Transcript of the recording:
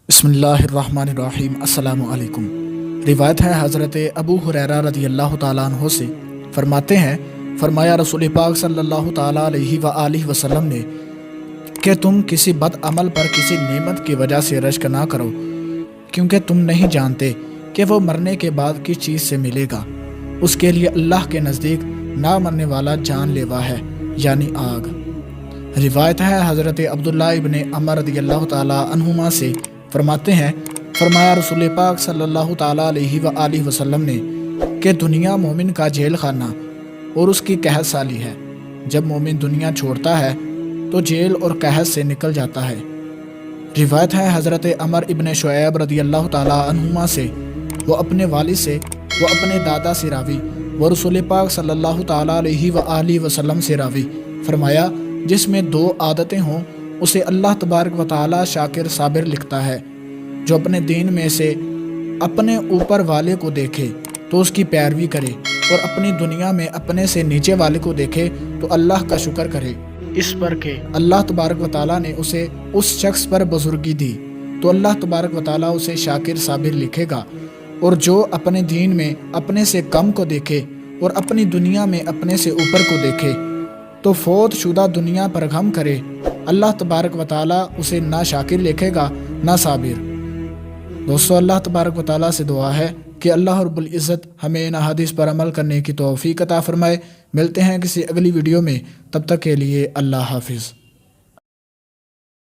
بسم اللہ الرحمن الرحیم۔ السلام علیکم۔ روایت ہے حضرت ابو ہریرہ رضی اللہ تعالیٰ عنہ سے، فرماتے ہیں فرمایا رسول پاک صلی اللہ تعالیٰ علیہ وآلہ وسلم نے کہ تم کسی بد عمل پر کسی نعمت کی وجہ سے رشک نہ کرو، کیونکہ تم نہیں جانتے کہ وہ مرنے کے بعد کس چیز سے ملے گا۔ اس کے لیے اللہ کے نزدیک نہ مرنے والا جان لیوا ہے، یعنی آگ۔ روایت ہے حضرت عبداللہ ابن عمر رضی اللہ تعالیٰ عنہما سے، فرماتے ہیں فرمایا رسول پاک صلی اللہ تعالیٰ علیہ وآلہ وسلم نے کہ دنیا مومن کا جیل خانہ اور اس کی قحط سالی ہے۔ جب مومن دنیا چھوڑتا ہے تو جیل اور قحط سے نکل جاتا ہے۔ روایت ہے حضرت عمر ابن شعیب رضی اللہ تعالیٰ عنہما سے، وہ اپنے والد سے، وہ اپنے دادا سے راوی، وہ رسول پاک صلی اللہ تعالیٰ علیہ وآلہ وسلم سے راوی، فرمایا جس میں دو عادتیں ہوں اسے اللہ تبارک و تعالیٰ شاکر صابر لکھتا ہے۔ جو اپنے دین میں سے اپنے اوپر والے کو دیکھے تو اس کی پیروی کرے، اور اپنی دنیا میں اپنے سے نیچے والے کو دیکھے تو اللہ کا شکر کرے، اس پر کہ اللہ تبارک و تعالیٰ نے اسے اس شخص پر بزرگی دی تو اللہ تبارک و تعالیٰ اسے شاکر صابر لکھے گا۔ اور جو اپنے دین میں اپنے سے کم کو دیکھے اور اپنی دنیا میں اپنے سے اوپر کو دیکھے تو فوت شدہ دنیا پر غم کرے، اللہ تبارک و تعالیٰ اسے نہ شاکر لکھے گا نہ صابر۔ دوستو، اللہ تبارک و تعالیٰ سے دعا ہے کہ اللہ رب العزت ہمیں ان احادیث پر عمل کرنے کی توفیق عطا فرمائے۔ ملتے ہیں کسی اگلی ویڈیو میں، تب تک کے لیے اللہ حافظ۔